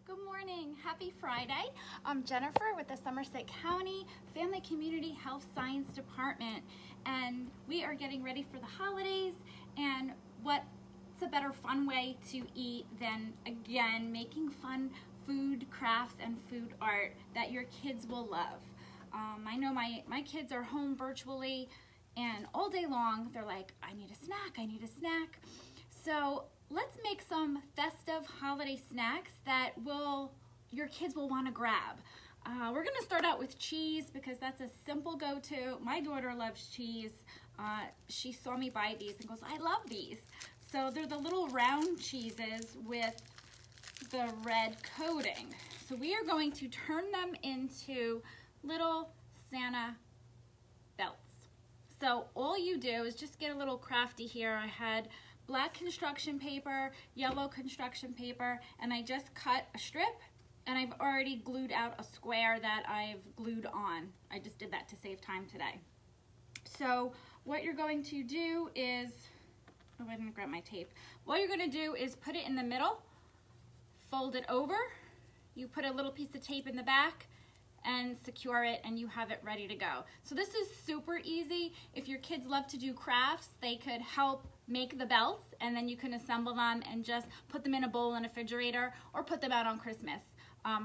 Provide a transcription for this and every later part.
Good morning, happy Friday. I'm Jennifer with the Somerset County Family Community Health Science Department, and we are getting ready for the holidays. And what's a better fun way to eat than, again, making fun food crafts and food art that your kids will love. I know my kids are home virtually, and all day long they're like, I need a snack, I need a snack. So let's make some festive holiday snacks that your kids will want to grab. We're going to start out with cheese because that's a simple go-to. My daughter loves cheese. She saw me buy these and goes, I love these. So they're the little round cheeses with the red coating. So we are going to turn them into little Santa belts. So all you do is just get a little crafty here. I had black construction paper, yellow construction paper, and I just cut a strip, and I've already glued out a square that I've glued on. I just did that to save time today. So what you're going to do is, oh, I didn't grab my tape. What you're gonna do is put it in the middle, fold it over, you put a little piece of tape in the back, and secure it, and you have it ready to go. So this is super easy. If your kids love to do crafts, they could help make the belts, and then you can assemble them and just put them in a bowl in a refrigerator or put them out on Christmas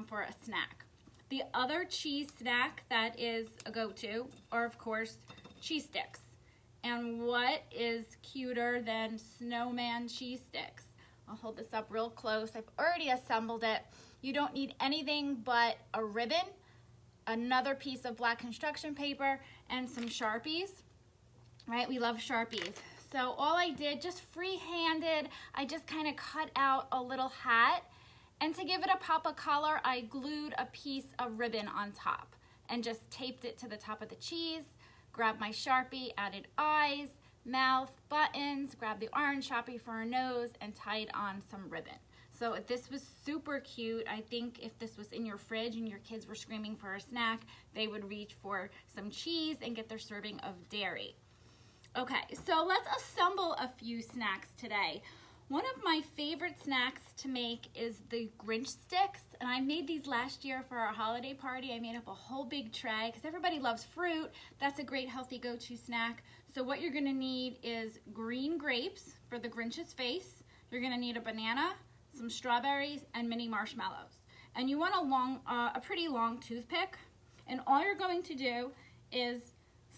for a snack. The other cheese snack that is a go-to are, of course, cheese sticks. And what is cuter than snowman cheese sticks? I'll hold this up real close. I've already assembled it. You don't need anything but a ribbon, another piece of black construction paper, and some Sharpies, right? We love Sharpies. So all I did, just free-handed, I just kind of cut out a little hat, and to give it a pop of color, I glued a piece of ribbon on top and just taped it to the top of the cheese, grabbed my Sharpie, added eyes, mouth, buttons, grabbed the orange Sharpie for her nose, and tied on some ribbon. So this was super cute. I think if this was in your fridge and your kids were screaming for a snack, they would reach for some cheese and get their serving of dairy. Okay, so let's assemble a few snacks today. One of my favorite snacks to make is the Grinch Sticks, and I made these last year for our holiday party. I made up a whole big tray because everybody loves fruit. That's a great healthy go-to snack. So what you're gonna need is green grapes for the Grinch's face. You're gonna need a banana, some strawberries, and mini marshmallows. And you want a pretty long toothpick. And all you're going to do is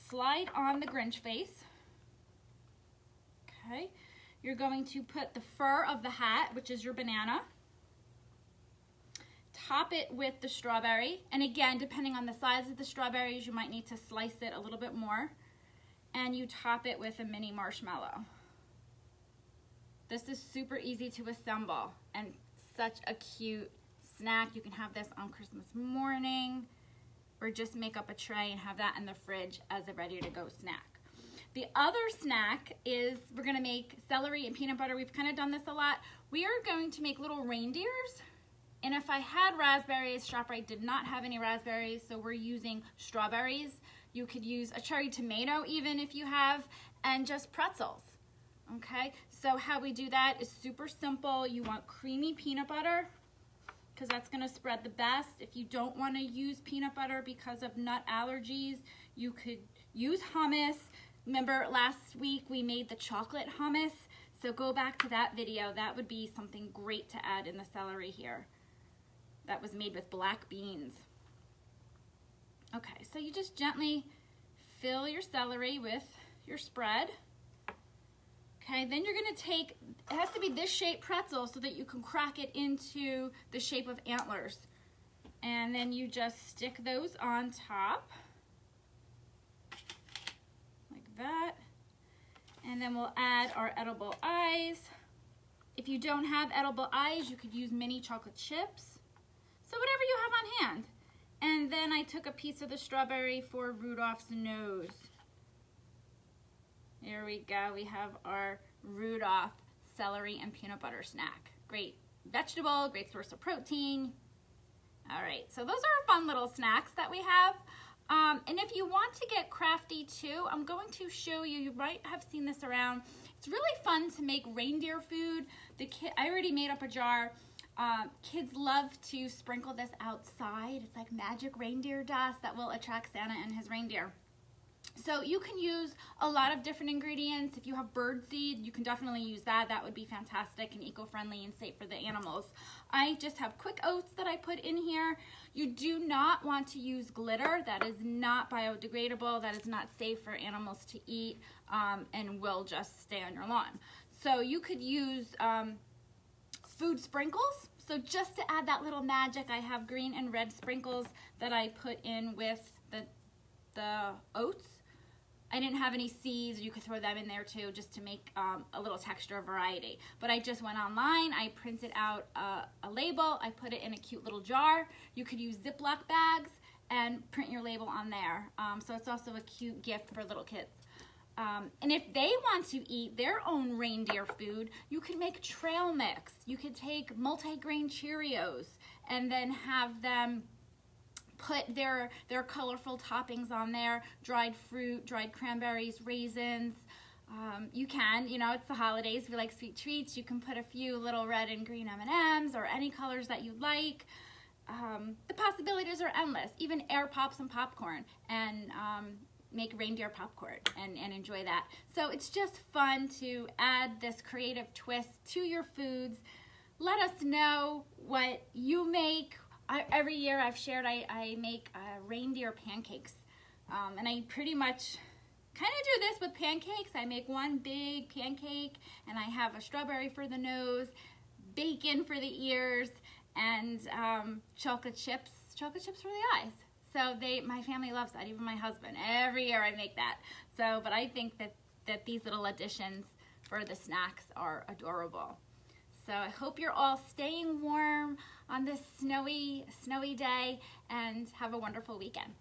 slide on the Grinch face. Okay. You're going to put the fur of the hat, which is your banana. Top it with the strawberry. And again, depending on the size of the strawberries, you might need to slice it a little bit more. And you top it with a mini marshmallow. This is super easy to assemble and such a cute snack. You can have this on Christmas morning or just make up a tray and have that in the fridge as a ready-to-go snack. The other snack is we're gonna make celery and peanut butter. We've kind of done this a lot. We are going to make little reindeers. And if I had raspberries, ShopRite did not have any raspberries, so we're using strawberries. You could use a cherry tomato even if you have, and just pretzels. Okay, so how we do that is super simple. You want creamy peanut butter because that's gonna spread the best. If you don't wanna use peanut butter because of nut allergies, you could use hummus. Remember last week we made the chocolate hummus? So go back to that video. That would be something great to add in the celery here. That was made with black beans. Okay, so you just gently fill your celery with your spread. Okay, then you're gonna take, it has to be this shape pretzel so that you can crack it into the shape of antlers. And then you just stick those on top. That, and then we'll add our edible eyes. If you don't have edible eyes, you could use mini chocolate chips. So whatever you have on hand. And then I took a piece of the strawberry for Rudolph's nose. There we go. We have our Rudolph celery and peanut butter snack. Great vegetable, great source of protein. All right, so those are fun little snacks that we have. And if you want to get crafty too, I'm going to show you, you might have seen this around. It's really fun to make reindeer food. I already made up a jar. Kids love to sprinkle this outside. It's like magic reindeer dust that will attract Santa and his reindeer. So you can use a lot of different ingredients. If you have bird seed, you can definitely use that. That would be fantastic and eco-friendly and safe for the animals. I just have quick oats that I put in here. You do not want to use glitter. That is not biodegradable. That is not safe for animals to eat and will just stay on your lawn. So you could use food sprinkles. So just to add that little magic, I have green and red sprinkles that I put in with the oats. I didn't have any seeds. You could throw them in there too, just to make a little texture variety. But I just went online, I printed out a label, I put it in a cute little jar. You could use Ziploc bags and print your label on there. So it's also a cute gift for little kids. And if they want to eat their own reindeer food, you can make trail mix. You could take multi-grain Cheerios and then have them put their colorful toppings on there, dried fruit, dried cranberries, raisins. You can, it's the holidays, we like sweet treats. You can put a few little red and green M&Ms or any colors that you like. The possibilities are endless. Even air pop some popcorn and make reindeer popcorn and enjoy that. So it's just fun to add this creative twist to your foods. Let us know what you make. Every year I've shared I make reindeer pancakes. And I pretty much kind of do this with pancakes. I make one big pancake and I have a strawberry for the nose, bacon for the ears, and chocolate chips for the eyes. So my family loves that, even my husband. Every year I make that. So, but I think that these little additions for the snacks are adorable. So I hope you're all staying warm on this snowy day and have a wonderful weekend.